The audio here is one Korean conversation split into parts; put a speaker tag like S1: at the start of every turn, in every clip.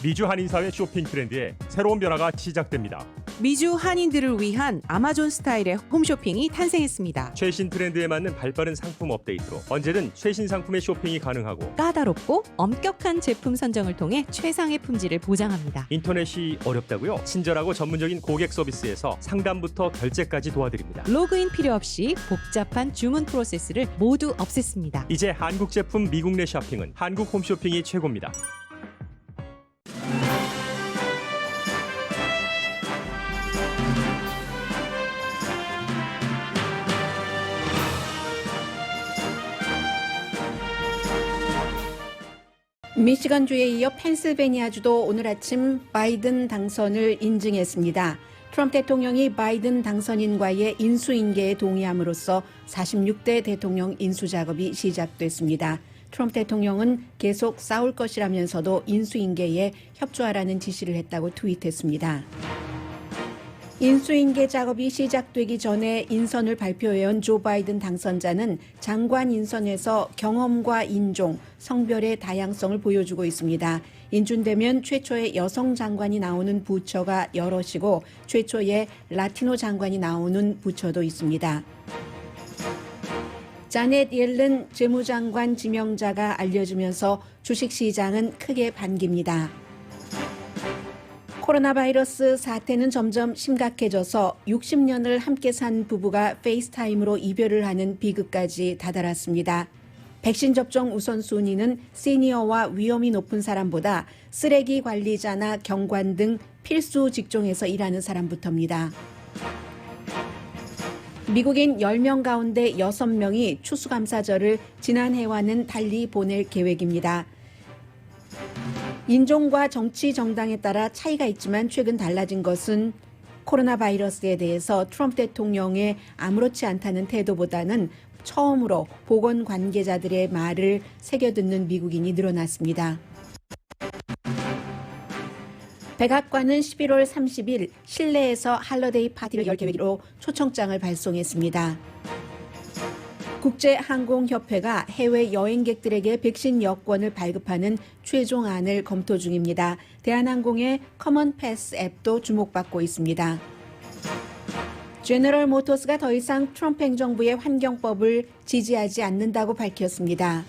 S1: 미주 한인사회 쇼핑 트렌드에 새로운 변화가 시작됩니다.
S2: 미주 한인들을 위한 아마존 스타일의 홈쇼핑이 탄생했습니다.
S1: 최신 트렌드에 맞는 발빠른 상품 업데이트로 언제든 최신 상품의 쇼핑이 가능하고
S2: 까다롭고 엄격한 제품 선정을 통해 최상의 품질을 보장합니다.
S1: 인터넷이 어렵다고요? 친절하고 전문적인 고객 서비스에서 상담부터 결제까지 도와드립니다.
S2: 로그인 필요 없이 복잡한 주문 프로세스를 모두 없앴습니다.
S1: 이제 한국 제품 미국 내 쇼핑은 한국 홈쇼핑이 최고입니다.
S3: 미시건주에 이어 펜실베니아주도 오늘 아침 바이든 당선을 인증했습니다. 트럼프 대통령이 바이든 당선인과의 인수인계에 동의함으로써 46대 대통령 인수 작업이 시작됐습니다. 트럼프 대통령은 계속 싸울 것이라면서도 인수인계에 협조하라는 지시를 했다고 트윗했습니다. 인수인계 작업이 시작되기 전에 인선을 발표해온 조 바이든 당선자는 장관 인선에서 경험과 인종, 성별의 다양성을 보여주고 있습니다. 인준되면 최초의 여성 장관이 나오는 부처가 여럿이고 최초의 라티노 장관이 나오는 부처도 있습니다. 자넷 옐런 재무장관 지명자가 알려지면서 주식시장은 크게 반깁니다. 코로나 바이러스 사태는 점점 심각해져서 60년을 함께 산 부부가 페이스타임으로 이별을 하는 비극까지 다다랐습니다. 백신 접종 우선순위는 시니어와 위험이 높은 사람보다 쓰레기 관리자나 경관 등 필수 직종에서 일하는 사람부터입니다. 미국인 10명 가운데 6명이 추수감사절을 지난해와는 달리 보낼 계획입니다. 인종과 정치 정당에 따라 차이가 있지만 최근 달라진 것은 코로나 바이러스에 대해서 트럼프 대통령의 아무렇지 않다는 태도보다는 처음으로 보건 관계자들의 말을 새겨듣는 미국인이 늘어났습니다. 백악관은 11월 30일 실내에서 할러데이 파티를 열 계획으로 초청장을 발송했습니다. 국제항공협회가 해외 여행객들에게 백신 여권을 발급하는 최종안을 검토 중입니다. 대한항공의 커먼 패스 앱도 주목받고 있습니다. 제너럴 모터스가 더 이상 트럼프 행정부의 환경법을 지지하지 않는다고 밝혔습니다.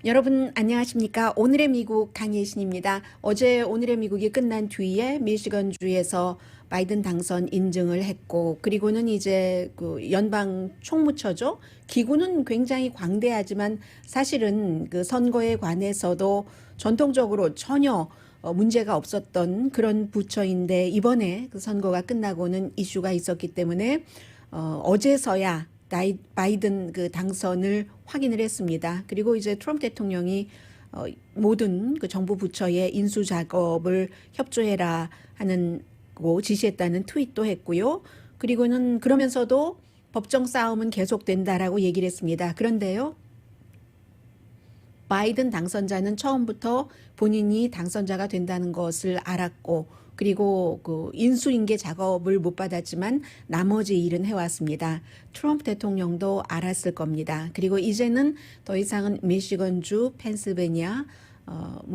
S3: 여러분 안녕하십니까? 오늘의 미국 강예신입니다. 어제 오늘의 미국이 끝난 뒤에 미시건주에서 바이든 당선 인증을 했고 그리고는 이제 그 연방 총무처죠. 기구는 굉장히 광대하지만 사실은 그 선거에 관해서도 전통적으로 전혀 문제가 없었던 그런 부처인데 이번에 그 선거가 끝나고는 이슈가 있었기 때문에 어제서야 바이든 그 당선을 확인을 했습니다. 그리고 이제 트럼프 대통령이 모든 그 정부 부처의 인수 작업을 협조해라 하는 고 지시했다는 트윗도 했고요. 그리고는 그러면서도 법정 싸움은 계속된다라고 얘기를 했습니다. 그런데요. 바이든 당선자는 처음부터 본인이 당선자가 된다는 것을 알았고 그리고 그 인수인계 작업을 못 받았지만 나머지 일은 해왔습니다. 트럼프 대통령도 알았을 겁니다. 그리고 이제는 더 이상은 미시건주, 펜실베니아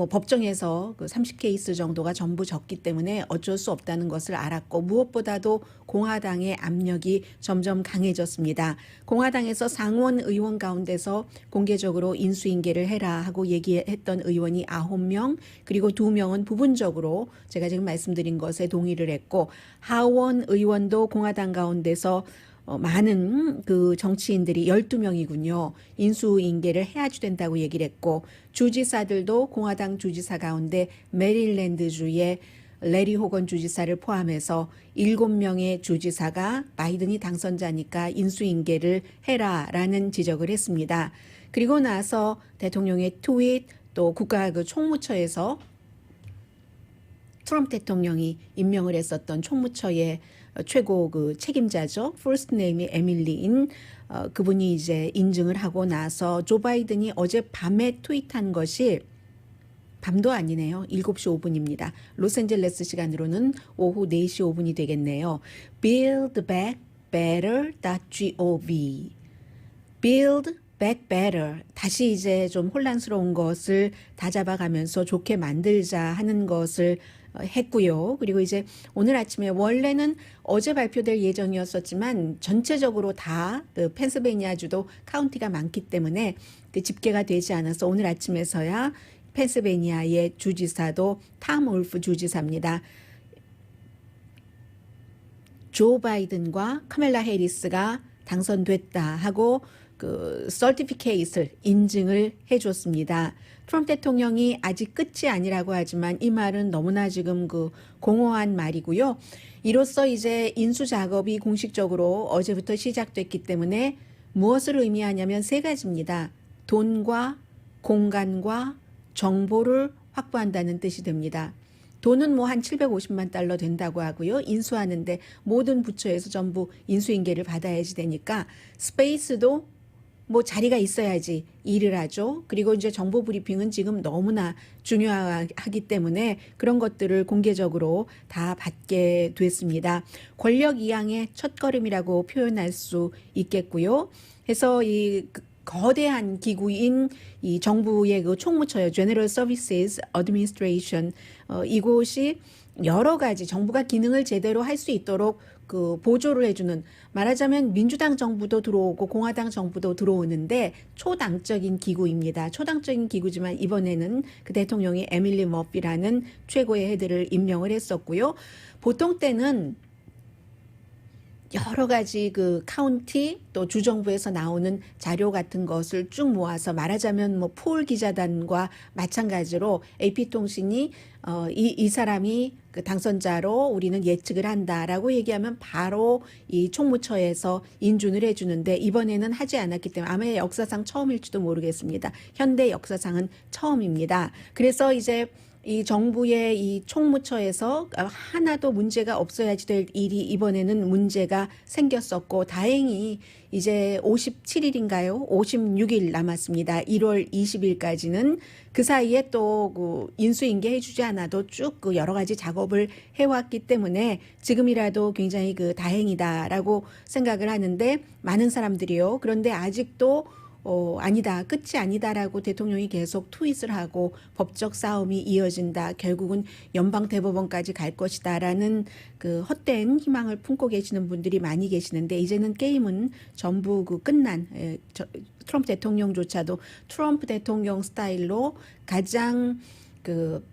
S3: 법정에서 그 30케이스 정도가 전부 졌기 때문에 어쩔 수 없다는 것을 알았고 무엇보다도 공화당의 압력이 점점 강해졌습니다. 공화당에서 상원 의원 가운데서 공개적으로 인수인계를 해라 하고 얘기했던 의원이 9명 그리고 2명은 부분적으로 제가 지금 말씀드린 것에 동의를 했고 하원 의원도 공화당 가운데서 많은 그 정치인들이 12명이군요. 인수인계를 해야지 된다고 얘기를 했고 주지사들도 공화당 주지사 가운데 메릴랜드주의 레리 호건 주지사를 포함해서 7명의 주지사가 바이든이 당선자니까 인수인계를 해라라는 지적을 했습니다. 그리고 나서 대통령의 트윗 또 국가 그 총무처에서 트럼프 대통령이 임명을 했었던 총무처의 최고 그 책임자죠. first name이 에밀리인 그분이 이제 인증을 하고 나서 조 바이든이 어제 밤에 트윗한 것이 밤도 아니네요. 7시 5분입니다. 로스앤젤레스 시간으로는 오후 4시 5분이 되겠네요. Build Back Better.gov Build back better. 다시 이제 좀 혼란스러운 것을 다잡아가면서 좋게 만들자 하는 것을 했고요. 그리고 이제 오늘 아침에 원래는 어제 발표될 예정이었었지만 전체적으로 다 그 펜실베이니아주도 카운티가 많기 때문에 그 집계가 되지 않아서 오늘 아침에서야 펜실베이니아의 주지사도 탐 울프 주지사입니다. 조 바이든과 카멜라 해리스가 당선됐다 하고 그 서티피케이트를 인증을 해줬습니다. 트럼프 대통령이 아직 끝이 아니라고 하지만 이 말은 너무나 지금 그 공허한 말이고요. 이로써 이제 인수 작업이 공식적으로 어제부터 시작됐기 때문에 무엇을 의미하냐면 세 가지입니다. 돈과 공간과 정보를 확보한다는 뜻이 됩니다. 돈은 뭐 한 750만 달러 된다고 하고요. 인수하는데 모든 부처에서 전부 인수인계를 받아야지 되니까 스페이스도 뭐 자리가 있어야지 일을 하죠. 그리고 이제 정보 브리핑은 지금 너무나 중요하기 때문에 그런 것들을 공개적으로 다 받게 됐습니다. 권력 이양의 첫걸음이라고 표현할 수 있겠고요. 해서 이 거대한 기구인 이 정부의 그 총무처요, General Services Administration, 이곳이 여러 가지 정부가 기능을 제대로 할 수 있도록 그 보조를 해주는, 말하자면 민주당 정부도 들어오고 공화당 정부도 들어오는데 초당적인 기구입니다. 초당적인 기구지만 이번에는 그 대통령이 에밀리 머피라는 최고의 헤드를 임명을 했었고요. 보통 때는 여러 가지 그 카운티 또 주정부에서 나오는 자료 같은 것을 쭉 모아서, 말하자면 뭐 폴 기자단과 마찬가지로 AP통신이 이 사람이 그 당선자로 우리는 예측을 한다라고 얘기하면 바로 이 총무처에서 인준을 해주는데 이번에는 하지 않았기 때문에 아마 역사상 처음일지도 모르겠습니다. 현대 역사상은 처음입니다. 그래서 이제 이 정부의 이 총무처에서 하나도 문제가 없어야지 될 일이 이번에는 문제가 생겼었고, 다행히 이제 57일인가요? 56일 남았습니다. 1월 20일까지는 그 사이에 또 그 인수인계 해주지 않아도 쭉 그 여러 가지 작업을 해왔기 때문에 지금이라도 굉장히 그 다행이다라고 생각을 하는데, 많은 사람들이요. 그런데 아직도 아니다, 끝이 아니다라고 대통령이 계속 트윗을 하고 법적 싸움이 이어진다, 결국은 연방대법원까지 갈 것이다라는 그 헛된 희망을 품고 계시는 분들이 많이 계시는데, 이제는 게임은 전부 그 끝난, 트럼프 대통령조차도 트럼프 대통령 스타일로 가장 그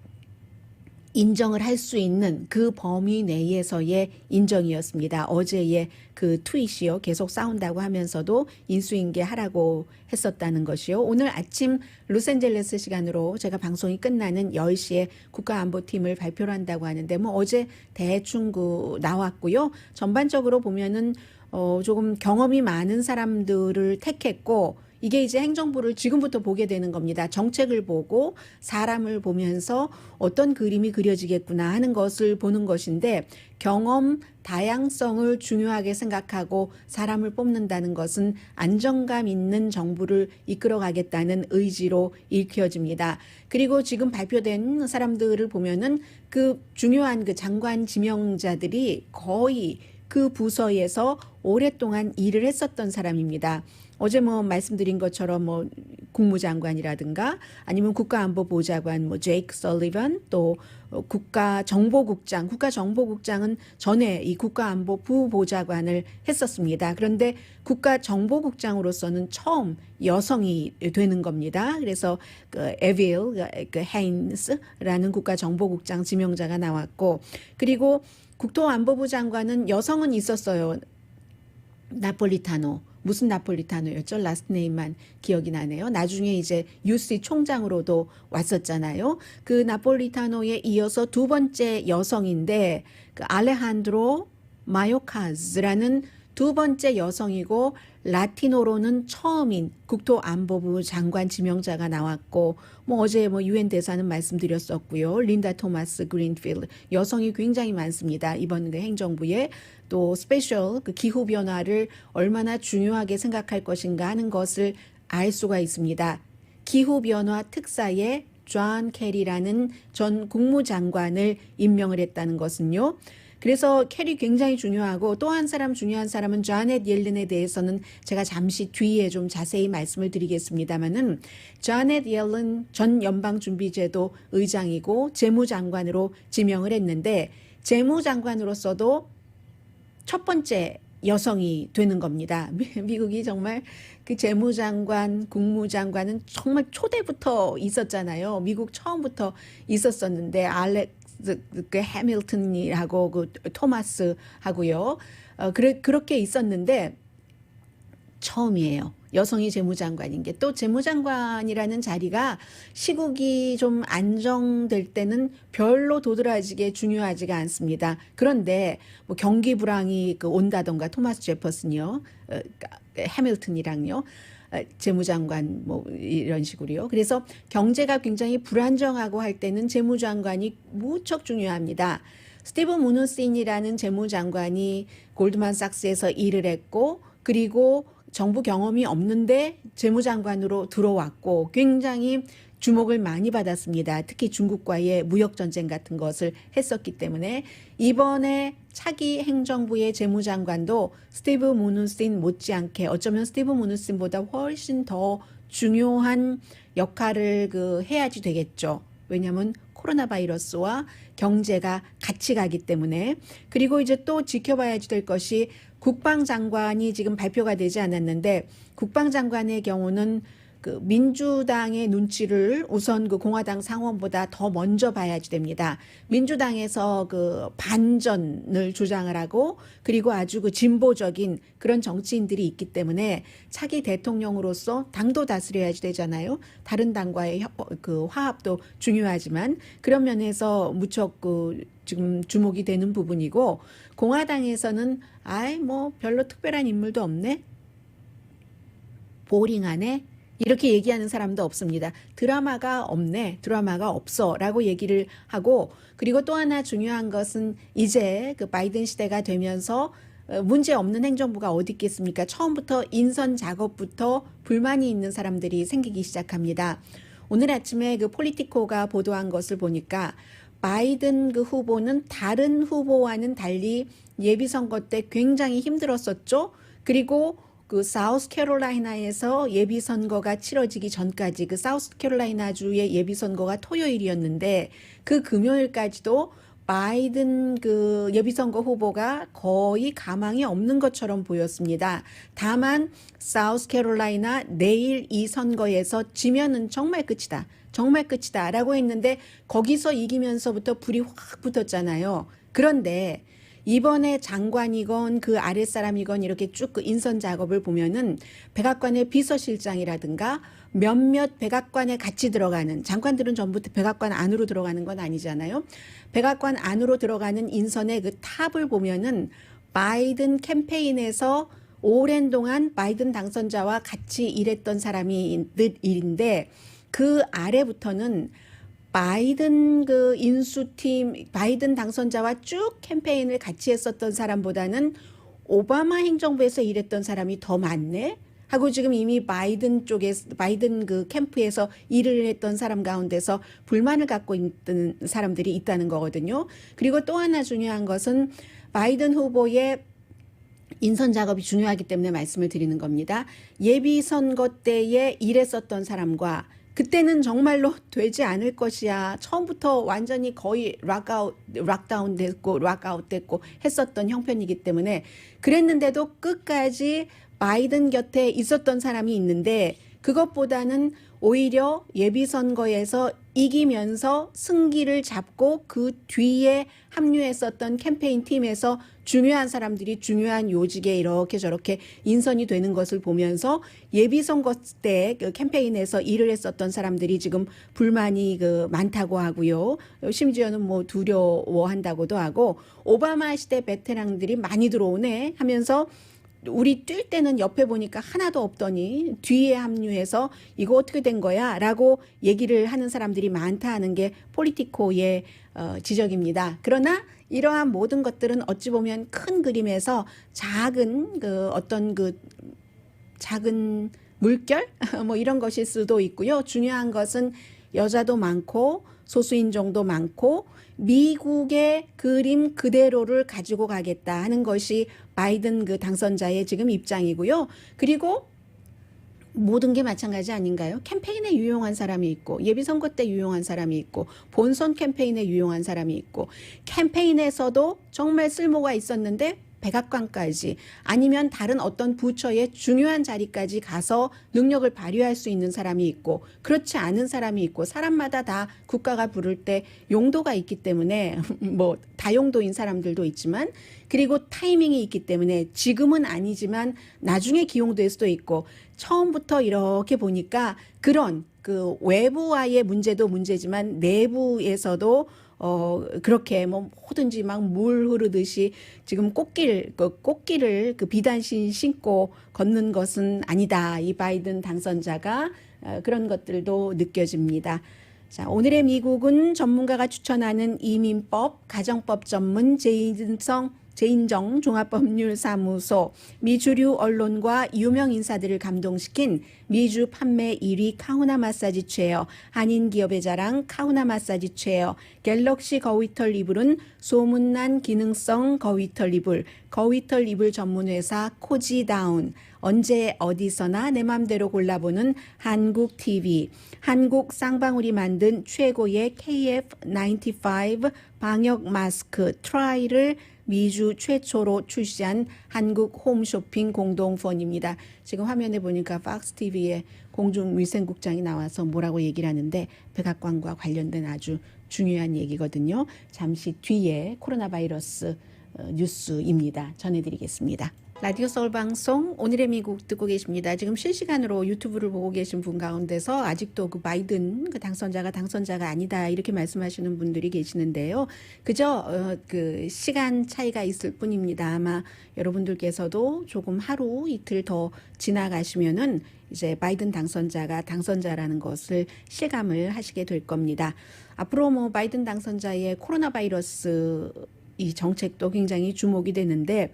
S3: 인정을 할 수 있는 그 범위 내에서의 인정이었습니다. 어제의 그 트윗이요, 계속 싸운다고 하면서도 인수인계 하라고 했었다는 것이요. 오늘 아침 로스앤젤레스 시간으로 제가 방송이 끝나는 10시에 국가안보팀을 발표를 한다고 하는데, 뭐 어제 대충 그 나왔고요. 전반적으로 보면은 조금 경험이 많은 사람들을 택했고, 이게 이제 행정부를 지금부터 보게 되는 겁니다. 정책을 보고 사람을 보면서 어떤 그림이 그려지겠구나 하는 것을 보는 것인데, 경험, 다양성을 중요하게 생각하고 사람을 뽑는다는 것은 안정감 있는 정부를 이끌어가겠다는 의지로 읽혀집니다. 그리고 지금 발표된 사람들을 보면은 그 중요한 그 장관 지명자들이 거의 그 부서에서 오랫동안 일을 했었던 사람입니다. 어제 뭐 말씀드린 것처럼 뭐 국무장관이라든가 아니면 국가안보보좌관 뭐 제이크 설리번, 또 국가정보국장, 국가정보국장은 전에 이 국가안보부 보좌관을 했었습니다. 그런데 국가정보국장으로서는 처음 여성이 되는 겁니다. 그래서 그 에빌 그 헤인스라는 국가정보국장 지명자가 나왔고, 그리고 국토안보부 장관은 여성은 있었어요. 나폴리타노. 무슨 나폴리타노였죠? 라스트 네임만 기억이 나네요. 나중에 이제 UC 총장으로도 왔었잖아요. 그 나폴리타노에 이어서 두 번째 여성인데, 그 알레한드로 마요카즈라는 두 번째 여성이고 라티노로는 처음인 국토안보부 장관 지명자가 나왔고, 뭐 어제 뭐 유엔 대사는 말씀드렸었고요. 린다 토마스 그린필드, 여성이 굉장히 많습니다. 이번 그 행정부에. 또 스페셜 그 기후 변화를 얼마나 중요하게 생각할 것인가 하는 것을 알 수가 있습니다. 기후 변화 특사에 존 캐리라는 전 국무장관을 임명을 했다는 것은요, 그래서 캐리 굉장히 중요하고 또 한 사람 중요한 사람은 자넷 옐런에 대해서는 제가 잠시 뒤에 좀 자세히 말씀을 드리겠습니다만은 자넷 옐런 전 연방준비제도 의장이고 재무장관으로 지명을 했는데 재무장관으로서도 첫 번째 여성이 되는 겁니다. 미국이 정말 그 재무장관, 국무장관은 정말 초대부터 있었잖아요. 미국 처음부터 있었었는데 알렉스 그 해밀턴이하고 그 토마스하고요. 그렇게 있었는데 처음이에요. 여성이 재무장관인 게. 또 재무장관이라는 자리가 시국이 좀 안정될 때는 별로 도드라지게 중요하지가 않습니다. 그런데 뭐 경기 불황이 온다던가 토마스 제퍼슨이요, 해밀턴이랑요, 재무장관 뭐 이런 식으로요. 그래서 경제가 굉장히 불안정하고 할 때는 재무장관이 무척 중요합니다. 스티브 무누신이라는 재무장관이 골드만삭스에서 일을 했고 그리고 정부 경험이 없는데 재무장관으로 들어왔고 굉장히 주목을 많이 받았습니다. 특히 중국과의 무역전쟁 같은 것을 했었기 때문에 이번에 차기 행정부의 재무장관도 스티브 무누신 못지않게 어쩌면 스티브 무누신보다 훨씬 더 중요한 역할을 해야지 되겠죠. 왜냐하면 코로나 바이러스와 경제가 같이 가기 때문에. 그리고 이제 또 지켜봐야지 될 것이 국방장관이 지금 발표가 되지 않았는데 국방장관의 경우는 그 민주당의 눈치를 우선 그 공화당 상원보다 더 먼저 봐야지 됩니다. 민주당에서 그 반전을 주장을 하고 그리고 아주 그 진보적인 그런 정치인들이 있기 때문에 차기 대통령으로서 당도 다스려야지 되잖아요. 다른 당과의 그 화합도 중요하지만 그런 면에서 무척 지금 주목이 되는 부분이고 공화당에서는 뭐 별로 특별한 인물도 없네. 보링하네. 이렇게 얘기하는 사람도 없습니다. 드라마가 없네, 드라마가 없어 라고 얘기를 하고 그리고 또 하나 중요한 것은 이제 그 바이든 시대가 되면서 문제 없는 행정부가 어디 있겠습니까? 처음부터 인선 작업부터 불만이 있는 사람들이 생기기 시작합니다. 오늘 아침에 그 폴리티코가 보도한 것을 보니까 바이든 그 후보는 다른 후보와는 달리 예비선거 때 굉장히 힘들었었죠. 그리고 그 사우스캐롤라이나에서 예비선거가 치러지기 전까지 그 사우스캐롤라이나주의 예비선거가 토요일이었는데 그 금요일까지도 바이든 그 예비선거 후보가 거의 가망이 없는 것처럼 보였습니다. 다만 사우스캐롤라이나 내일 이 선거에서 지면은 정말 끝이다. 정말 끝이다 라고 했는데 거기서 이기면서부터 불이 확 붙었잖아요. 그런데 이번에 장관이건 그 아랫사람이건 이렇게 쭉 그 인선 작업을 보면은 백악관의 비서실장이라든가 몇몇 백악관에 같이 들어가는 장관들은 전부 백악관 안으로 들어가는 건 아니잖아요. 백악관 안으로 들어가는 인선의 그 탑을 보면은 바이든 캠페인에서 오랜 동안 바이든 당선자와 같이 일했던 사람인데 그 아래부터는 바이든 그 인수팀, 바이든 당선자와 쭉 캠페인을 같이 했었던 사람보다는 오바마 행정부에서 일했던 사람이 더 많네? 하고 지금 이미 바이든 그 캠프에서 일을 했던 사람 가운데서 불만을 갖고 있는 사람들이 있다는 거거든요. 그리고 또 하나 중요한 것은 바이든 후보의 인선 작업이 중요하기 때문에 말씀을 드리는 겁니다. 예비 선거 때에 일했었던 사람과 그때는 정말로 되지 않을 것이야. 처음부터 완전히 거의 락다운 됐고 락아웃 됐고 했었던 형편이기 때문에 그랬는데도 끝까지 바이든 곁에 있었던 사람이 있는데 그것보다는 오히려 예비선거에서 이기면서 승기를 잡고 그 뒤에 합류했었던 캠페인 팀에서 중요한 사람들이 중요한 요직에 이렇게 저렇게 인선이 되는 것을 보면서 예비선거 때 그 캠페인에서 일을 했었던 사람들이 지금 불만이 많다고 하고요. 심지어는 뭐 두려워한다고도 하고 오바마 시대 베테랑들이 많이 들어오네 하면서 우리 뛸 때는 옆에 보니까 하나도 없더니 뒤에 합류해서 이거 어떻게 된 거야? 라고 얘기를 하는 사람들이 많다 하는 게 폴리티코의 지적입니다. 그러나 이러한 모든 것들은 어찌 보면 큰 그림에서 작은 작은 물결 뭐 이런 것일 수도 있고요. 중요한 것은 여자도 많고 소수인종도 많고 미국의 그림 그대로를 가지고 가겠다 하는 것이 바이든 그 당선자의 지금 입장이고요. 그리고 모든 게 마찬가지 아닌가요? 캠페인에 유용한 사람이 있고 예비선거 때 유용한 사람이 있고 본선 캠페인에 유용한 사람이 있고 캠페인에서도 정말 쓸모가 있었는데 백악관까지 아니면 다른 어떤 부처의 중요한 자리까지 가서 능력을 발휘할 수 있는 사람이 있고 그렇지 않은 사람이 있고 사람마다 다 국가가 부를 때 용도가 있기 때문에 뭐 다용도인 사람들도 있지만 그리고 타이밍이 있기 때문에 지금은 아니지만 나중에 기용될 수도 있고 처음부터 이렇게 보니까 그런 그 외부와의 문제도 문제지만 내부에서도 그렇게 뭐 뭐든지 막 물 흐르듯이 지금 꽃길을 그 비단신 신고 걷는 것은 아니다. 이 바이든 당선자가 그런 것들도 느껴집니다. 자, 오늘의 미국은 전문가가 추천하는 이민법, 가정법 전문 제인정 종합법률사무소, 미주류 언론과 유명 인사들을 감동시킨 미주 판매 1위 카우나 마사지 체어, 한인 기업의 자랑 카우나 마사지 체어, 갤럭시 거위털 이불은 소문난 기능성 거위털 이불, 거위털 이불 전문회사 코지다운, 언제 어디서나 내 맘대로 골라보는 한국 TV, 한국 쌍방울이 만든 최고의 KF95 방역 마스크 트라이를 미주 최초로 출시한 한국 홈쇼핑 공동펀입니다. 지금 화면에 보니까 팍스TV의 공중위생국장이 나와서 뭐라고 얘기를 하는데 백악관과 관련된 아주 중요한 얘기거든요. 잠시 뒤에 코로나 바이러스 뉴스입니다. 전해드리겠습니다. 라디오 서울 방송 오늘의 미국 듣고 계십니다. 지금 실시간으로 유튜브를 보고 계신 분 가운데서 아직도 그 바이든 그 당선자가 아니다 이렇게 말씀하시는 분들이 계시는데요. 그저 그 시간 차이가 있을 뿐입니다. 아마 여러분들께서도 조금 하루 이틀 더 지나가시면은 이제 바이든 당선자가 당선자라는 것을 실감을 하시게 될 겁니다. 앞으로 뭐 바이든 당선자의 코로나 바이러스 이 정책도 굉장히 주목이 되는데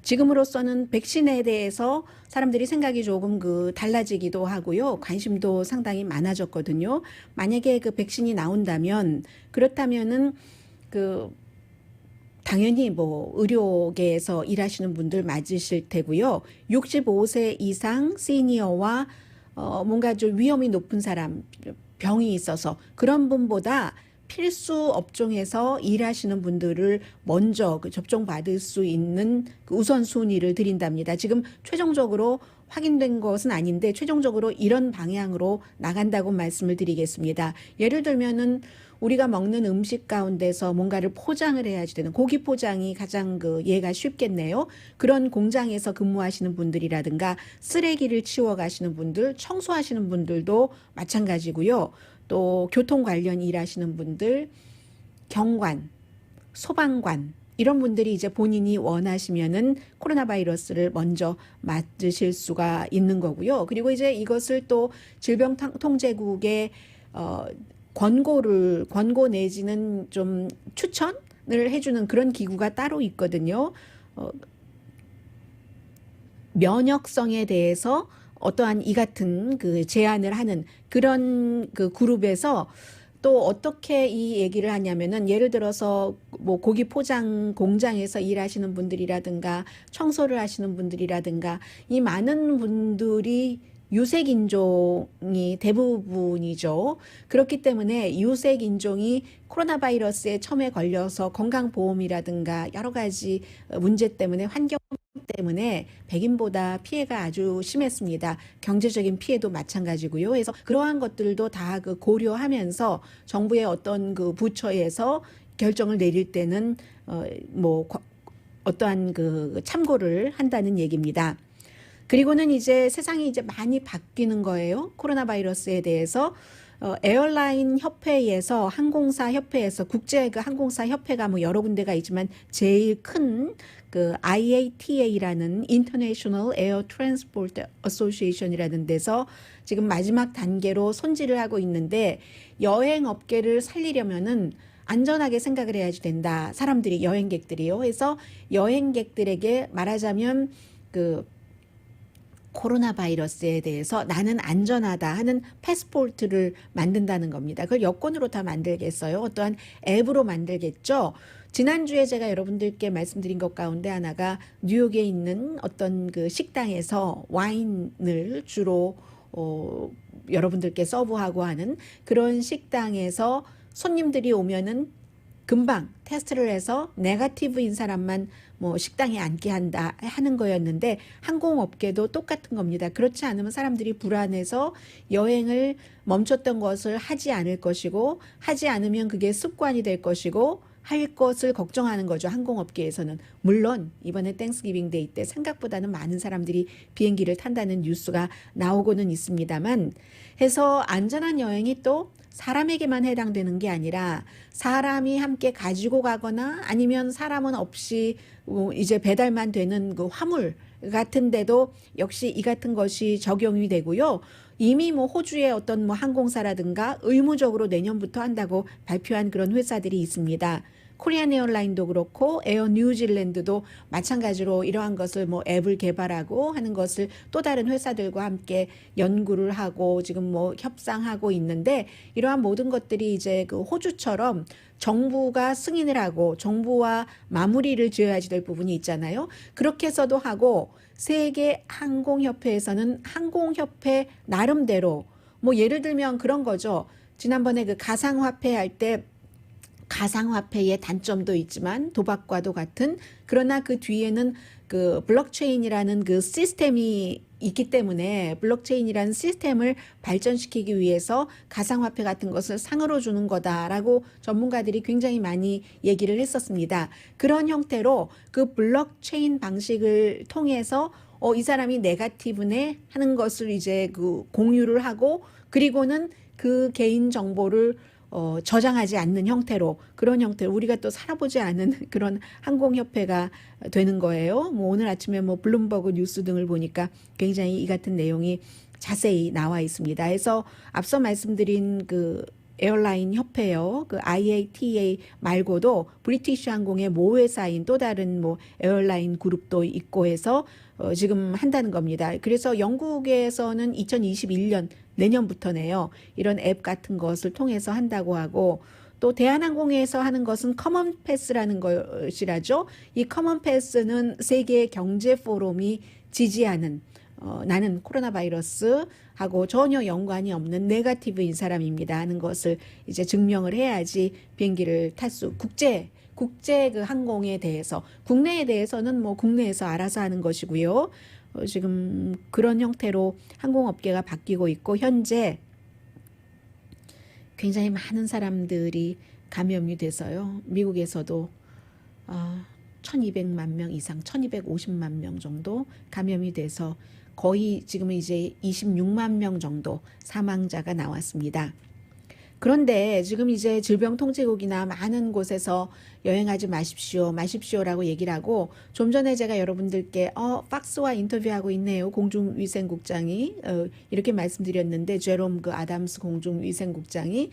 S3: 지금으로서는 백신에 대해서 사람들이 생각이 조금 달라지기도 하고요. 관심도 상당히 많아졌거든요. 만약에 그 백신이 나온다면 그렇다면은 당연히 뭐 의료계에서 일하시는 분들 맞으실 테고요. 65세 이상 시니어와 뭔가 좀 위험이 높은 사람, 병이 있어서 그런 분보다 필수 업종에서 일하시는 분들을 먼저 접종받을 수 있는 우선순위를 드린답니다. 지금 최종적으로 확인된 것은 아닌데 최종적으로 이런 방향으로 나간다고 말씀을 드리겠습니다. 예를 들면은 우리가 먹는 음식 가운데서 뭔가를 포장을 해야지 되는 고기 포장이 가장 예가 쉽겠네요. 그런 공장에서 근무하시는 분들이라든가 쓰레기를 치워 가시는 분들, 청소하시는 분들도 마찬가지고요. 또 교통 관련 일하시는 분들, 경관, 소방관 이런 분들이 이제 본인이 원하시면은 코로나 바이러스를 먼저 맞으실 수가 있는 거고요. 그리고 이제 이것을 또 질병통제국의 권고 내지는 좀 추천을 해주는 그런 기구가 따로 있거든요. 면역성에 대해서 어떠한 이 같은 제안을 하는 그런 그룹에서 또 어떻게 이 얘기를 하냐면은 예를 들어서 뭐 고기 포장 공장에서 일하시는 분들이라든가 청소를 하시는 분들이라든가 이 많은 분들이 유색인종이 대부분이죠. 그렇기 때문에 유색인종이 코로나 바이러스에 처음에 걸려서 건강보험이라든가 여러 가지 문제 때문에 환경 때문에 백인보다 피해가 아주 심했습니다. 경제적인 피해도 마찬가지고요. 그래서 그러한 것들도 다 고려하면서 정부의 어떤 부처에서 결정을 내릴 때는 뭐 어떠한 참고를 한다는 얘기입니다. 그리고는 이제 세상이 이제 많이 바뀌는 거예요. 코로나 바이러스에 대해서 에어라인 협회에서 항공사 협회에서 국제 항공사 협회가 뭐 여러 군데가 있지만 제일 큰 IATA라는 International Air Transport Association이라는 데서 지금 마지막 단계로 손질을 하고 있는데 여행 업계를 살리려면은 안전하게 생각을 해야지 된다. 사람들이 여행객들이요. 그래서 여행객들에게 말하자면 코로나 바이러스에 대해서 나는 안전하다 하는 패스포트를 만든다는 겁니다. 그걸 여권으로 다 만들겠어요? 어떠한 앱으로 만들겠죠? 지난주에 제가 여러분들께 말씀드린 것 가운데 하나가 뉴욕에 있는 어떤 그 식당에서 와인을 주로 여러분들께 서브하고 하는 그런 식당에서 손님들이 오면은 금방 테스트를 해서 네거티브인 사람만 뭐 식당에 앉게 한다 하는 거였는데 항공업계도 똑같은 겁니다. 그렇지 않으면 사람들이 불안해서 여행을 멈췄던 것을 하지 않을 것이고 하지 않으면 그게 습관이 될 것이고 할 것을 걱정하는 거죠. 항공업계에서는. 물론 이번에 땡스기빙 데이 때 생각보다는 많은 사람들이 비행기를 탄다는 뉴스가 나오고는 있습니다만 해서 안전한 여행이 또 사람에게만 해당되는 게 아니라 사람이 함께 가지고 가거나 아니면 사람은 없이 이제 배달만 되는 그 화물 같은데도 역시 이 같은 것이 적용이 되고요. 이미 뭐 호주의 어떤 뭐 항공사라든가 의무적으로 내년부터 한다고 발표한 그런 회사들이 있습니다. 코리안 에어라인도 그렇고 에어 뉴질랜드도 마찬가지로 이러한 것을 뭐 앱을 개발하고 하는 것을 또 다른 회사들과 함께 연구를 하고 지금 뭐 협상하고 있는데 이러한 모든 것들이 이제 그 호주처럼 정부가 승인을 하고 정부와 마무리를 지어야지 될 부분이 있잖아요. 그렇게 해서도 하고 세계 항공협회에서는 항공협회 나름대로 뭐 예를 들면 그런 거죠. 지난번에 그 가상화폐 할 때 가상화폐의 단점도 있지만 도박과도 같은 그러나 그 뒤에는 그 블록체인이라는 그 시스템이 있기 때문에 블록체인이라는 시스템을 발전시키기 위해서 가상화폐 같은 것을 상으로 주는 거다라고 전문가들이 굉장히 많이 얘기를 했었습니다. 그런 형태로 그 블록체인 방식을 통해서 이 사람이 네거티브네 하는 것을 이제 그 공유를 하고 그리고는 그 개인 정보를 저장하지 않는 형태로 그런 형태로 우리가 또 살아보지 않은 그런 항공협회가 되는 거예요. 뭐 오늘 아침에 뭐 블룸버그 뉴스 등을 보니까 굉장히 이 같은 내용이 자세히 나와 있습니다. 그래서 앞서 말씀드린 그 에어라인 협회요. 그 IATA 말고도 브리티시 항공의 모회사인 또 다른 뭐 에어라인 그룹도 있고 해서 지금 한다는 겁니다. 그래서 영국에서는 2021년 내년부터네요. 이런 앱 같은 것을 통해서 한다고 하고 또 대한항공에서 하는 것은 커먼 패스라는 것이라죠. 이 커먼 패스는 세계 경제 포럼이 지지하는 나는 코로나 바이러스하고 전혀 연관이 없는 네거티브인 사람입니다 하는 것을 이제 증명을 해야지 비행기를 탈 수 국제 그 항공에 대해서 국내에 대해서는 뭐 국내에서 알아서 하는 것이고요. 지금 그런 형태로 항공업계가 바뀌고 있고 현재 굉장히 많은 사람들이 감염이 돼서요. 미국에서도 1200만 명 이상 1250만 명 정도 감염이 돼서 거의 지금은 이제 26만 명 정도 사망자가 나왔습니다. 그런데 지금 이제 질병통제국이나 많은 곳에서 여행하지 마십시오라고 얘기를 하고 좀 전에 제가 여러분들께 팍스와 인터뷰하고 있네요. 공중위생국장이 이렇게 말씀드렸는데 제롬 그 아담스 공중위생국장이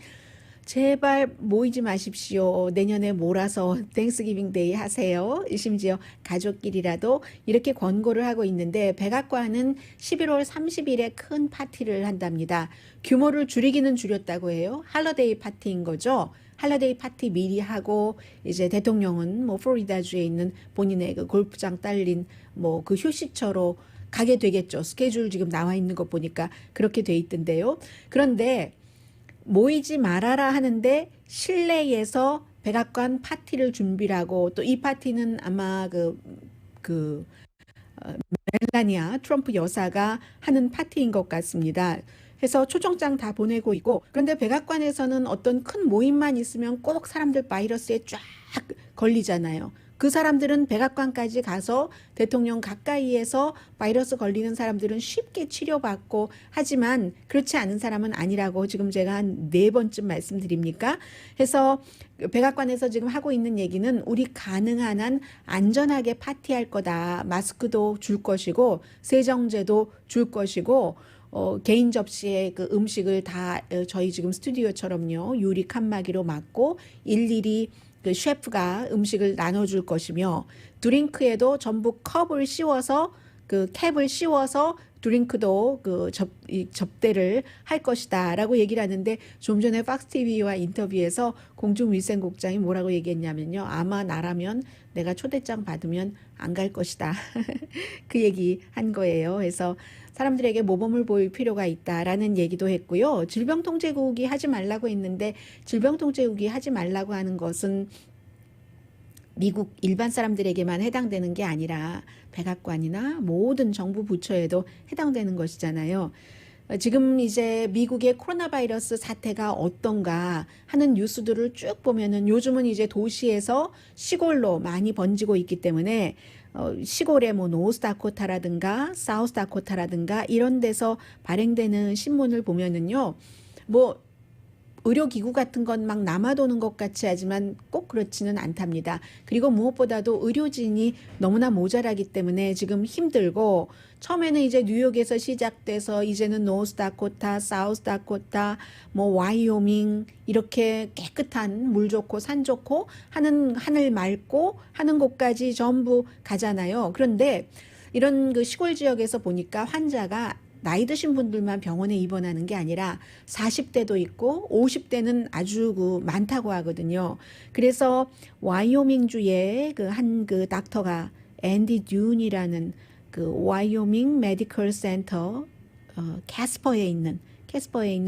S3: 제발 모이지 마십시오. 내년에 몰아서 땡스기빙 데이 하세요. 심지어 가족끼리라도 이렇게 권고를 하고 있는데 백악관은 11월 30일에 큰 파티를 한답니다. 규모를 줄이기는 줄였다고 해요. 할러데이 파티인 거죠. 할러데이 파티 미리 하고 이제 대통령은 뭐 플로리다주에 있는 본인의 그 골프장 딸린 뭐 그 휴식처로 가게 되겠죠. 스케줄 지금 나와 있는 거 보니까 그렇게 돼 있던데요. 그런데 모이지 말아라 하는데 실내에서 백악관 파티를 준비를 하고 또 이 파티는 아마 멜라니아 트럼프 여사가 하는 파티인 것 같습니다. 해서 초청장 다 보내고 있고 그런데 백악관에서는 어떤 큰 모임만 있으면 꼭 사람들 바이러스에 쫙 걸리잖아요. 그 사람들은 백악관까지 가서 대통령 가까이에서 바이러스 걸리는 사람들은 쉽게 치료받고 하지만 그렇지 않은 사람은 아니라고 지금 제가 한 4번쯤 말씀드립니까? 해서 백악관에서 지금 하고 있는 얘기는 우리 가능한 한 안전하게 파티할 거다. 마스크도 줄 것이고 세정제도 줄 것이고 개인 접시에 그 음식을 다 저희 지금 스튜디오처럼요. 유리 칸막이로 막고 일일이 그 셰프가 음식을 나눠줄 것이며 드링크에도 전부 컵을 씌워서 그 캡을 씌워서 드링크도 접대를 할 것이다라고 얘기를 하는데 좀 전에 팍스 TV와 인터뷰에서 공중위생국장이 뭐라고 얘기했냐면요. 아마 나라면 내가 초대장 받으면 안 갈 것이다. 그 얘기 한 거예요. 그래서 사람들에게 모범을 보일 필요가 있다라는 얘기도 했고요. 질병통제국이 하지 말라고 했는데 질병통제국이 하지 말라고 하는 것은 미국 일반 사람들에게만 해당되는 게 아니라 백악관이나 모든 정부 부처에도 해당되는 것이잖아요. 지금 이제 미국의 코로나 바이러스 사태가 어떤가 하는 뉴스들을 쭉 보면은 요즘은 이제 도시에서 시골로 많이 번지고 있기 때문에 시골의 뭐 노스다코타라든가 사우스다코타라든가 이런 데서 발행되는 신문을 보면은요. 뭐 의료기구 같은 건 막 남아도는 것 같이 하지만 꼭 그렇지는 않답니다. 그리고 무엇보다도 의료진이 너무나 모자라기 때문에 지금 힘들고 처음에는 이제 뉴욕에서 시작돼서 이제는 노스다코타, 사우스다코타, 뭐 와이오밍 이렇게 깨끗한 물 좋고 산 좋고 하는 하늘 맑고 하는 곳까지 전부 가잖아요. 그런데 이런 그 시골 지역에서 보니까 환자가 나이 드신 분들만 병원에 입원하는 게 아니라 40대도 있고 50대는 아주 많다고 하거든요. 그래서 와이오밍주의 그 닥터가 앤디 듄이라는 그 와이오밍 메디컬 센터 캐스퍼에 있는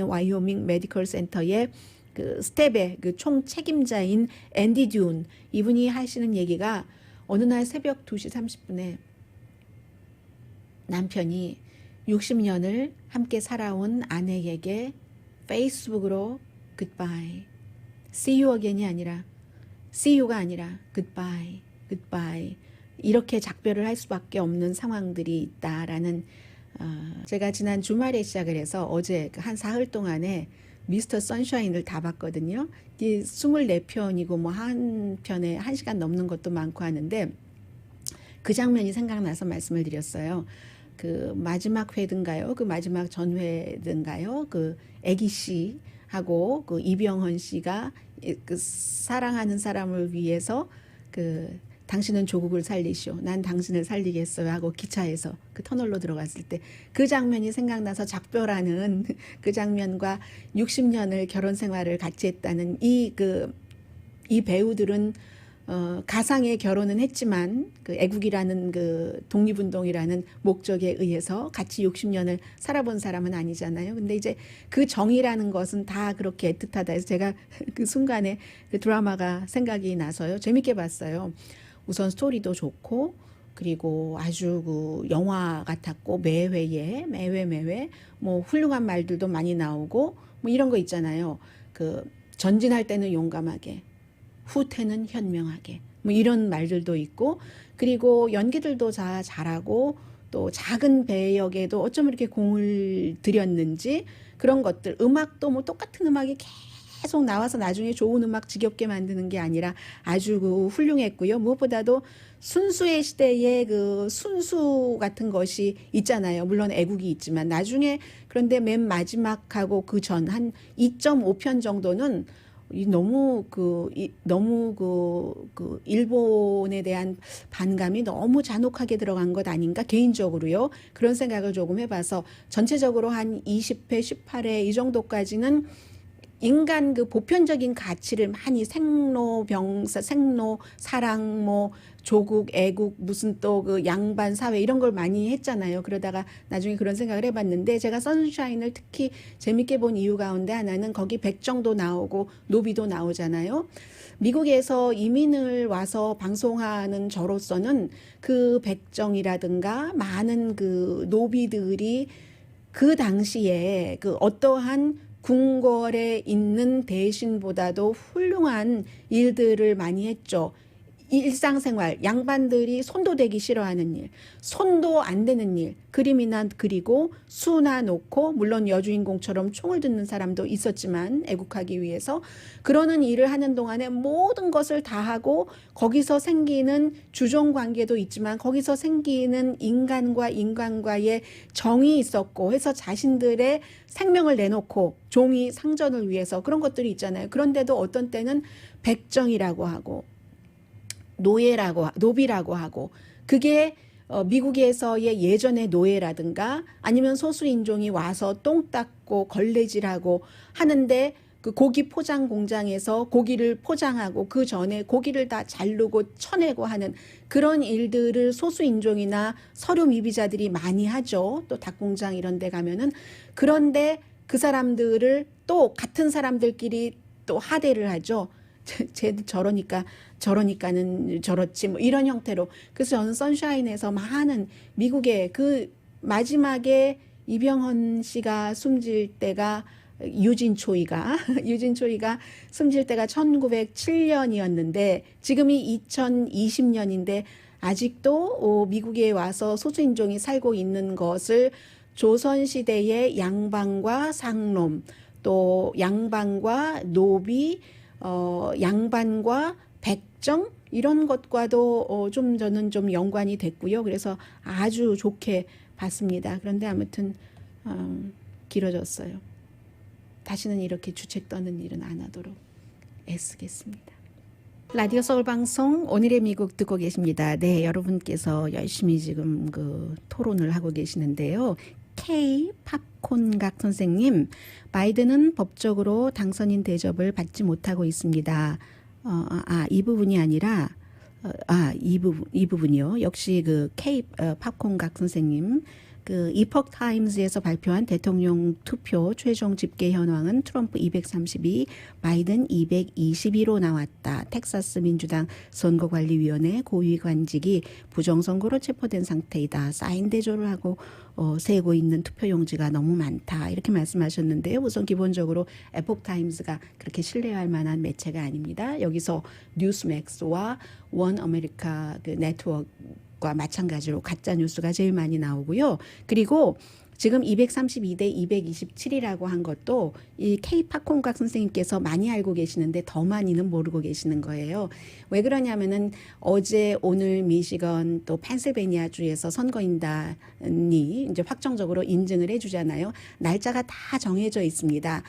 S3: 와이오밍 메디컬 센터의 그 스텝의 그 총 책임자인 앤디 듄 이분이 하시는 얘기가 어느 날 새벽 2시 30분에 남편이 60년을 함께 살아온 아내에게 페이스북으로 goodbye, see you again이 아니라 see you가 아니라 goodbye, goodbye 이렇게 작별을 할 수밖에 없는 상황들이 있다라는 제가 지난 주말에 시작을 해서 어제 한 사흘 동안에 미스터 선샤인을 다 봤거든요. 이 24편이고 뭐 한 편에 1시간 넘는 것도 많고 하는데 그 장면이 생각나서 말씀을 드렸어요. 그 마지막 회든가요? 그 마지막 전회든가요? 그 애기 씨하고 그 이병헌 씨가 그 사랑하는 사람을 위해서 그 당신은 조국을 살리시오. 난 당신을 살리겠어요. 하고 기차에서 그 터널로 들어갔을 때 그 장면이 생각나서 작별하는 그 장면과 60년을 결혼 생활을 같이 했다는 이 배우들은 가상의 결혼은 했지만 그 애국이라는 그 독립운동이라는 목적에 의해서 같이 60년을 살아본 사람은 아니잖아요. 근데 이제 그 정이라는 것은 다 그렇게 애틋하다 해서 제가 그 순간에 그 드라마가 생각이 나서요. 재밌게 봤어요. 우선 스토리도 좋고 그리고 아주 그 영화 같았고 매회 뭐 훌륭한 말들도 많이 나오고 뭐 이런 거 있잖아요. 그 전진할 때는 용감하게 후퇴는 현명하게 뭐 이런 말들도 있고 그리고 연기들도 다 잘하고 또 작은 배역에도 어쩜 이렇게 공을 들였는지 그런 것들 음악도 뭐 똑같은 음악이 계속 나와서 나중에 좋은 음악 지겹게 만드는 게 아니라 아주 훌륭했고요. 무엇보다도 순수의 시대에 그 순수 같은 것이 있잖아요. 물론 애국이 있지만 나중에 그런데 맨 마지막하고 그 전 한 2.5편 정도는 너무 일본에 대한 반감이 너무 잔혹하게 들어간 것 아닌가 개인적으로요. 그런 생각을 조금 해봐서 전체적으로 한 20회, 18회 이 정도까지는 인간 그 보편적인 가치를 많이 생로, 사랑, 뭐 조국, 애국, 무슨 또 그 양반 사회 이런 걸 많이 했잖아요. 그러다가 나중에 그런 생각을 해봤는데 제가 선샤인을 특히 재밌게 본 이유 가운데 하나는 거기 백정도 나오고 노비도 나오잖아요. 미국에서 이민을 와서 방송하는 저로서는 그 백정이라든가 많은 그 노비들이 그 당시에 그 어떠한 궁궐에 있는 대신보다도 훌륭한 일들을 많이 했죠. 일상생활, 양반들이 손도 대기 싫어하는 일, 손도 안 대는 일, 그림이나 그리고 수나 놓고 물론 여주인공처럼 총을 듣는 사람도 있었지만 애국하기 위해서 그러는 일을 하는 동안에 모든 것을 다 하고 거기서 생기는 주종관계도 있지만 거기서 생기는 인간과 인간과의 정이 있었고 해서 자신들의 생명을 내놓고 종이 상전을 위해서 그런 것들이 있잖아요. 그런데도 어떤 때는 백정이라고 하고 노비라고 하고 그게 미국에서의 예전의 노예라든가 아니면 소수인종이 와서 똥 닦고 걸레질하고 하는데 그 고기 포장 공장에서 고기를 포장하고 그 전에 고기를 다 자르고 쳐내고 하는 그런 일들을 소수인종이나 서류 미비자들이 많이 하죠. 또 닭공장 이런 데 가면은. 그런데 그 사람들을 또 같은 사람들끼리 또 하대를 하죠. 쟤들 저러니까는 저렇지 뭐 이런 형태로. 그래서 저는 선샤인에서 많은 미국의 그 마지막에 이병헌 씨가 숨질 때가 유진 초이가 숨질 때가 1907년이었는데 지금이 2020년인데 아직도 미국에 와서 소수인종이 살고 있는 것을 조선시대의 양반과 상놈, 또 양반과 노비, 양반과 백정 이런 것과도 좀 저는 좀 연관이 됐고요. 그래서 아주 좋게 봤습니다. 그런데 아무튼 길어졌어요. 다시는 이렇게 주책 떠는 일은 안 하도록 애쓰겠습니다. 라디오 서울 방송 오늘의 미국 듣고 계십니다. 네, 여러분께서 열심히 지금 그 토론을 하고 계시는데요. K 팝콘각 선생님, 바이든은 법적으로 당선인 대접을 받지 못하고 있습니다. 이 부분이 아니라 이 부분이요. 역시 그 K 팝콘각 선생님. 그 이퍽 타임즈에서 발표한 대통령 투표 최종 집계 현황은 트럼프 232, 바이든 222로 나왔다. 텍사스 민주당 선거관리위원회 고위관직이 부정선거로 체포된 상태이다. 사인 대조를 하고 세고 있는 투표용지가 너무 많다. 이렇게 말씀하셨는데요. 우선 기본적으로 에폭 타임즈가 그렇게 신뢰할 만한 매체가 아닙니다. 여기서 뉴스맥스와 원 아메리카 그 네트워크 과 마찬가지로 가짜 뉴스가 제일 많이 나오고요. 그리고 지금 232대 227이라고 한 것도 이 K-팝콘각 선생님께서 많이 알고 계시는데 더 많이는 모르고 계시는 거예요. 왜 그러냐면은 어제 오늘 미시건 또 펜실베니아주에서 선거인단이 이제 확정적으로 인증을 해주잖아요. 날짜가 다 정해져 있습니다.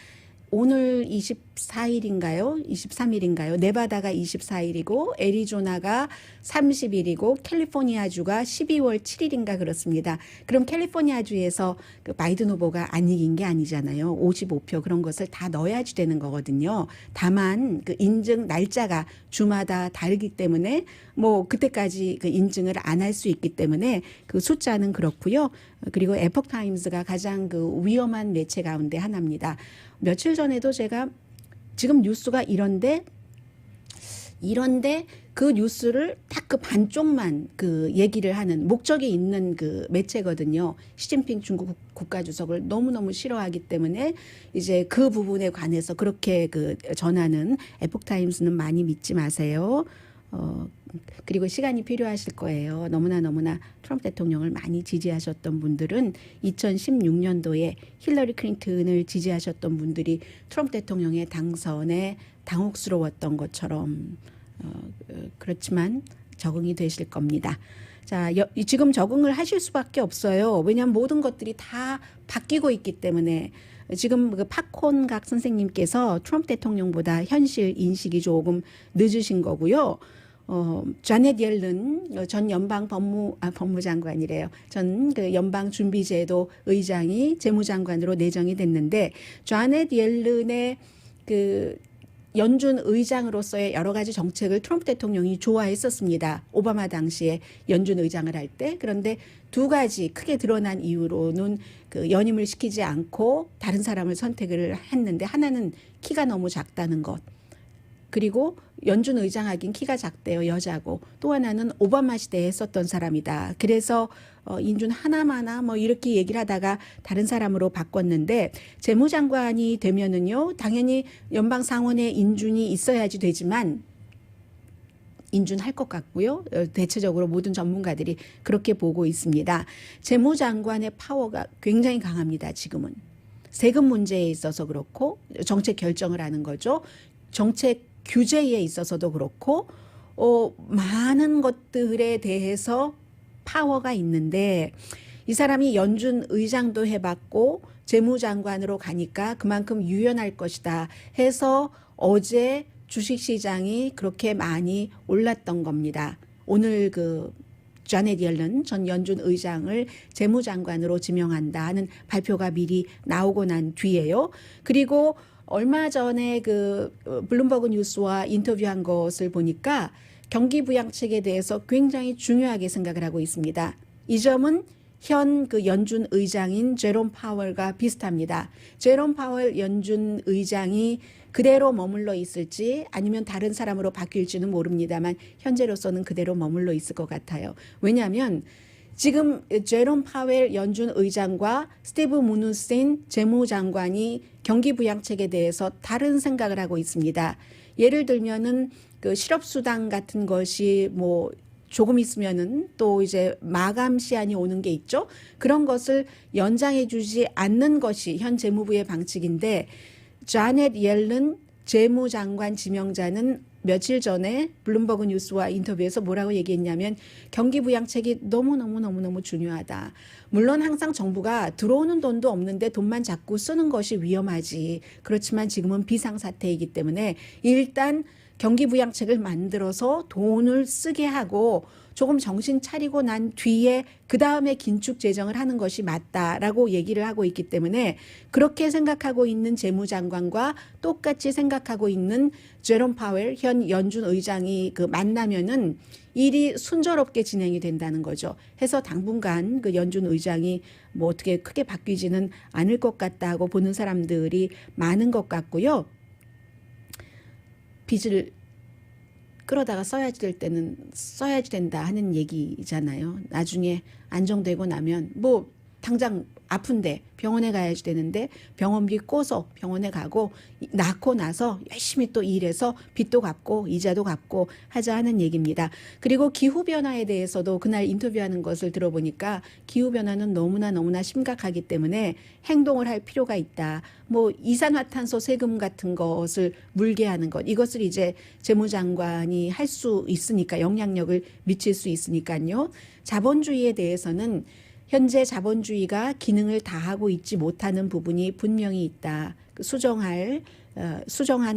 S3: 오늘 24일인가요? 23일인가요? 네바다가 24일이고 애리조나가 30일이고 캘리포니아주가 12월 7일인가 그렇습니다. 그럼 캘리포니아주에서 그 바이든 후보가 안 이긴 게 아니잖아요. 55표 그런 것을 다 넣어야지 되는 거거든요. 다만 그 인증 날짜가 주마다 다르기 때문에 뭐 그때까지 그 인증을 안 할 수 있기 때문에 그 숫자는 그렇고요. 그리고 에폭 타임스가 가장 그 위험한 매체 가운데 하나입니다. 며칠 전에도 제가 지금 뉴스가 이런데 그 뉴스를 딱 그 반쪽만 그 얘기를 하는 목적이 있는 그 매체거든요. 시진핑 중국 국가주석을 너무너무 싫어하기 때문에 이제 그 부분에 관해서 그렇게 그 전하는 에폭타임스는 많이 믿지 마세요. 그리고 시간이 필요하실 거예요. 너무나 트럼프 대통령을 많이 지지하셨던 분들은 2016년도에 힐러리 클린턴을 지지하셨던 분들이 트럼프 대통령의 당선에 당혹스러웠던 것처럼 그렇지만 적응이 되실 겁니다. 자, 지금 적응을 하실 수밖에 없어요. 왜냐하면 모든 것들이 다 바뀌고 있기 때문에 지금 그 팝콘각 선생님께서 트럼프 대통령보다 현실 인식이 조금 늦으신 거고요. 자넷 옐런 전 연방 법무장관이래요. 전 그 연방 준비제도 의장이 재무장관으로 내정이 됐는데 자넷 옐런의 그 연준 의장으로서의 여러 가지 정책을 트럼프 대통령이 좋아했었습니다. 오바마 당시에 연준 의장을 할 때. 그런데 두 가지 크게 드러난 이유로는 그 연임을 시키지 않고 다른 사람을 선택을 했는데 하나는 키가 너무 작다는 것. 그리고 연준 의장하긴 키가 작대요. 여자고. 또 하나는 오바마 시대에 썼던 사람이다. 그래서 인준 하나마나 뭐 이렇게 얘기를 하다가 다른 사람으로 바꿨는데 재무장관이 되면은요. 당연히 연방 상원에 인준이 있어야지 되지만 인준할 것 같고요. 대체적으로 모든 전문가들이 그렇게 보고 있습니다. 재무장관의 파워가 굉장히 강합니다. 지금은. 세금 문제에 있어서 그렇고 정책 결정을 하는 거죠. 정책 규제에 있어서도 그렇고 많은 것들에 대해서 파워가 있는데 이 사람이 연준 의장도 해봤고 재무장관으로 가니까 그만큼 유연할 것이다 해서 어제 주식시장이 그렇게 많이 올랐던 겁니다. 오늘 그 자넷 옐런 전 연준 의장을 재무장관으로 지명한다 하는 발표가 미리 나오고 난 뒤에요. 그리고 얼마 전에 그 블룸버그 뉴스와 인터뷰한 것을 보니까 경기 부양책에 대해서 굉장히 중요하게 생각을 하고 있습니다. 이 점은 현 그 연준 의장인 제롬 파월과 비슷합니다. 제롬 파월 연준 의장이 그대로 머물러 있을지 아니면 다른 사람으로 바뀔지는 모릅니다만 현재로서는 그대로 머물러 있을 것 같아요. 왜냐하면 지금 제롬 파웰 연준 의장과 스티브 무누신 재무장관이 경기 부양책에 대해서 다른 생각을 하고 있습니다. 예를 들면은 그 실업수당 같은 것이 뭐 조금 있으면은 또 이제 마감 시한이 오는 게 있죠. 그런 것을 연장해 주지 않는 것이 현 재무부의 방침인데 자넷 옐런 재무장관 지명자는 며칠 전에 블룸버그 뉴스와 인터뷰에서 뭐라고 얘기했냐면 경기 부양책이 너무너무 중요하다. 물론 항상 정부가 들어오는 돈도 없는데 돈만 자꾸 쓰는 것이 위험하지. 그렇지만 지금은 비상사태이기 때문에 일단 경기 부양책을 만들어서 돈을 쓰게 하고 조금 정신 차리고 난 뒤에 그 다음에 긴축 재정을 하는 것이 맞다라고 얘기를 하고 있기 때문에 그렇게 생각하고 있는 재무장관과 똑같이 생각하고 있는 제롬 파웰 현 연준 의장이 그 만나면은 일이 순조롭게 진행이 된다는 거죠. 해서 당분간 그 연준 의장이 뭐 어떻게 크게 바뀌지는 않을 것 같다고 보는 사람들이 많은 것 같고요. 빚을 끌어다가 써야지 될 때는 써야지 된다 하는 얘기잖아요. 나중에 안정되고 나면 뭐 당장 아픈데 병원에 가야지 되는데 병원비 꼬서 병원에 가고 낳고 나서 열심히 또 일해서 빚도 갚고 이자도 갚고 하자 하는 얘기입니다. 그리고 기후변화에 대해서도 그날 인터뷰하는 것을 들어보니까 기후변화는 너무나 심각하기 때문에 행동을 할 필요가 있다. 뭐 이산화탄소 세금 같은 것을 물게 하는 것 이것을 이제 재무장관이 할 수 있으니까 영향력을 미칠 수 있으니까요. 자본주의에 대해서는 현재 자본주의가 기능을 다하고 있지 못하는 부분이 분명히 있다. 수정하는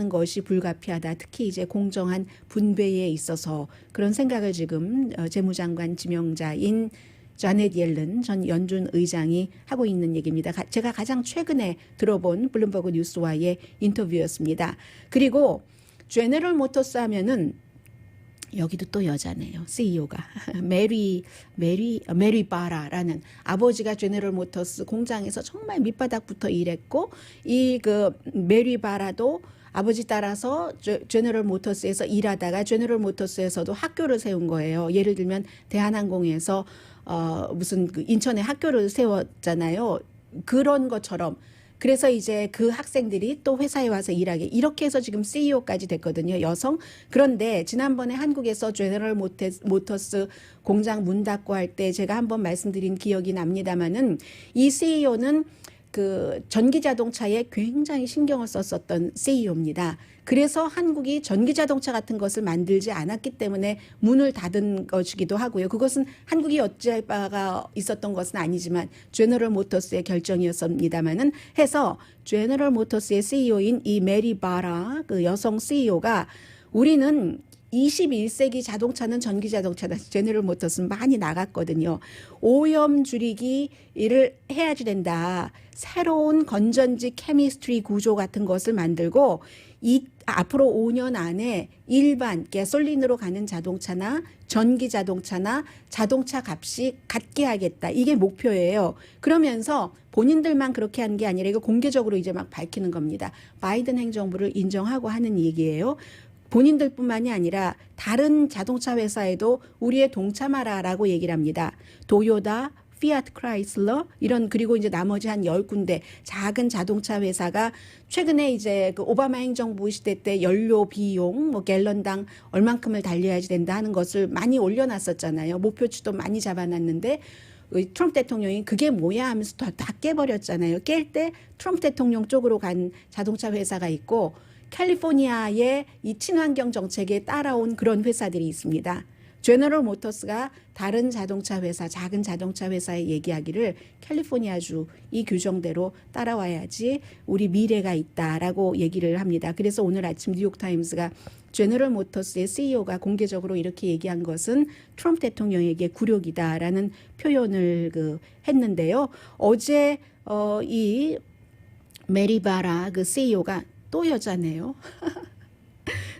S3: 것이 불가피하다. 특히 이제 공정한 분배에 있어서 그런 생각을 지금 재무장관 지명자인 자넷 옐런 전 연준 의장이 하고 있는 얘기입니다. 제가 가장 최근에 들어본 블룸버그 뉴스와의 인터뷰였습니다. 그리고 제너럴 모터스 하면은 여기도 또 여자네요. CEO가 메리 바라라는 아버지가 제너럴 모터스 공장에서 정말 밑바닥부터 일했고 이 그 메리 바라도 아버지 따라서 제너럴 모터스에서 일하다가 제너럴 모터스에서도 학교를 세운 거예요. 예를 들면 대한항공에서 무슨 그 인천에 학교를 세웠잖아요. 그런 것처럼 그래서 이제 그 학생들이 또 회사에 와서 일하게 이렇게 해서 지금 CEO까지 됐거든요. 여성. 그런데 지난번에 한국에서 제너럴 모터스 공장 문 닫고 할 때 제가 한번 말씀드린 기억이 납니다마는 이 CEO는 그 전기 자동차에 굉장히 신경을 썼었던 CEO입니다. 그래서 한국이 전기 자동차 같은 것을 만들지 않았기 때문에 문을 닫은 것이기도 하고요. 그것은 한국이 어찌할 바가 있었던 것은 아니지만 제너럴 모터스의 결정이었습니다마는 해서 제너럴 모터스의 CEO인 이 메리 바라 그 여성 CEO가 우리는 21세기 자동차는 전기 자동차다. 제너럴 모터스는 많이 나갔거든요. 오염 줄이기를 해야지 된다. 새로운 건전지 케미스트리 구조 같은 것을 만들고 앞으로 5년 안에 일반 가솔린으로 가는 자동차나 전기 자동차나 자동차 값이 같게 하겠다. 이게 목표예요. 그러면서 본인들만 그렇게 한 게 아니라 이거 공개적으로 이제 막 밝히는 겁니다. 바이든 행정부를 인정하고 하는 얘기예요. 본인들뿐만이 아니라 다른 자동차 회사에도 우리의 동참하라라고 얘기를 합니다. 도요타, 피아트 크라이슬러 이런 그리고 이제 나머지 한 10군데 작은 자동차 회사가 최근에 이제 그 오바마 행정부 시대 때 연료 비용 뭐 갤런당 얼만큼을 달려야지 된다 하는 것을 많이 올려놨었잖아요. 목표치도 많이 잡아놨는데 트럼프 대통령이 그게 뭐야 하면서 다 깨버렸잖아요. 깰 때 트럼프 대통령 쪽으로 간 자동차 회사가 있고 캘리포니아의 이 친환경 정책에 따라온 그런 회사들이 있습니다. 제너럴 모터스가 다른 자동차 회사, 작은 자동차 회사의 얘기하기를 캘리포니아주 이 규정대로 따라와야지 우리 미래가 있다라고 얘기를 합니다. 그래서 오늘 아침 뉴욕타임스가 제너럴 모터스의 CEO가 공개적으로 이렇게 얘기한 것은 트럼프 대통령에게 굴욕이다라는 표현을 했는데요. 어제 이 메리바라 그 CEO가 또 여자네요.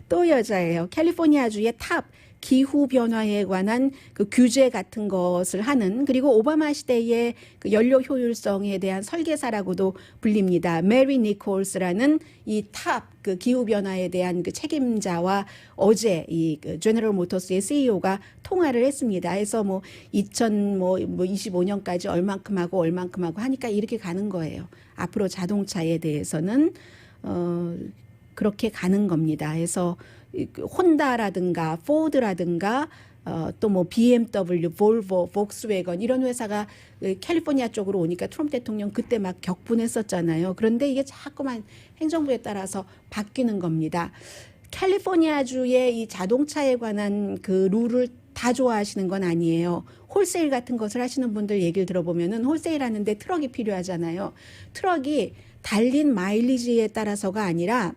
S3: 또 여자예요. 캘리포니아주의 탑 기후 변화에 관한 그 규제 같은 것을 하는, 그리고 오바마 시대의 그 연료 효율성에 대한 설계사라고도 불립니다. 메리 니콜스라는 이 탑 그 기후 변화에 대한 그 책임자와 어제 이 제너럴 모터스의 CEO가 통화를 했습니다. 해서 뭐 2025년까지 얼만큼 하고 하니까 이렇게 가는 거예요. 앞으로 자동차에 대해서는 그렇게 가는 겁니다. 그래서 혼다라든가 포드라든가 또 뭐 BMW, 볼보, 폭스웨건 이런 회사가 캘리포니아 쪽으로 오니까 트럼프 대통령 그때 막 격분했었잖아요. 그런데 이게 자꾸만 행정부에 따라서 바뀌는 겁니다. 캘리포니아주의 이 자동차에 관한 그 룰을 다 좋아하시는 건 아니에요. 홀세일 같은 것을 하시는 분들 얘기를 들어보면은 홀세일 하는데 트럭이 필요하잖아요. 트럭이 달린 마일리지에 따라서가 아니라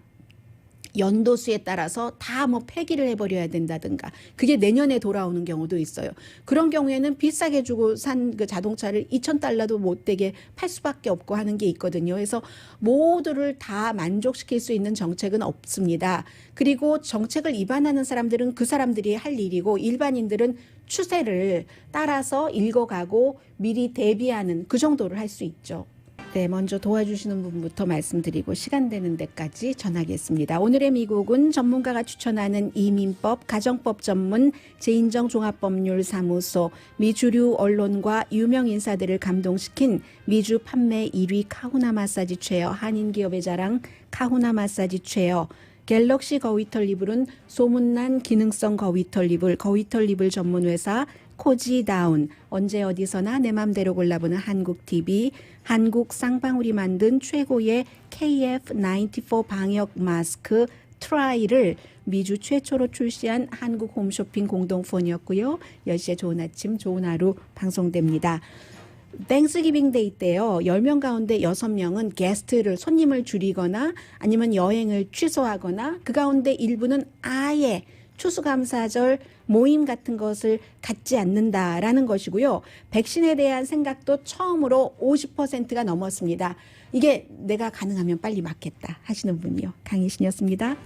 S3: 연도수에 따라서 다 뭐 폐기를 해버려야 된다든가, 그게 내년에 돌아오는 경우도 있어요. 그런 경우에는 비싸게 주고 산 그 자동차를 $2,000도 못 되게 팔 수밖에 없고 하는 게 있거든요. 그래서 모두를 다 만족시킬 수 있는 정책은 없습니다. 그리고 정책을 위반하는 사람들은 그 사람들이 할 일이고, 일반인들은 추세를 따라서 읽어가고 미리 대비하는 그 정도를 할 수 있죠. 네, 먼저 도와주시는 분부터 말씀드리고 시간 되는 데까지 전하겠습니다. 오늘의 미국은 전문가가 추천하는 이민법, 가정법 전문 제인정 종합법률사무소, 미주류 언론과 유명 인사들을 감동시킨 미주 판매 1위 카후나 마사지 체어, 한인기업의 자랑 카후나 마사지 체어, 갤럭시 거위털 이불은 소문난 기능성 거위털 이불 전문 회사 코지다운, 언제 어디서나 내 맘대로 골라보는 한국TV, 한국 쌍방울이 만든 최고의 KF94 방역 마스크 트라이를 미주 최초로 출시한 한국 홈쇼핑 공동폰이었고요. 10시에 좋은 아침 좋은 하루 방송됩니다. 땡스기빙 데이 때요. 10명 가운데 6명은 게스트를, 손님을 줄이거나 아니면 여행을 취소하거나, 그 가운데 일부는 아예 추수감사절 모임 같은 것을 갖지 않는다라는 것이고요. 백신에 대한 생각도 처음으로 50%가 넘었습니다. 이게 내가 가능하면 빨리 맞겠다 하시는 분이요. 강희신이었습니다.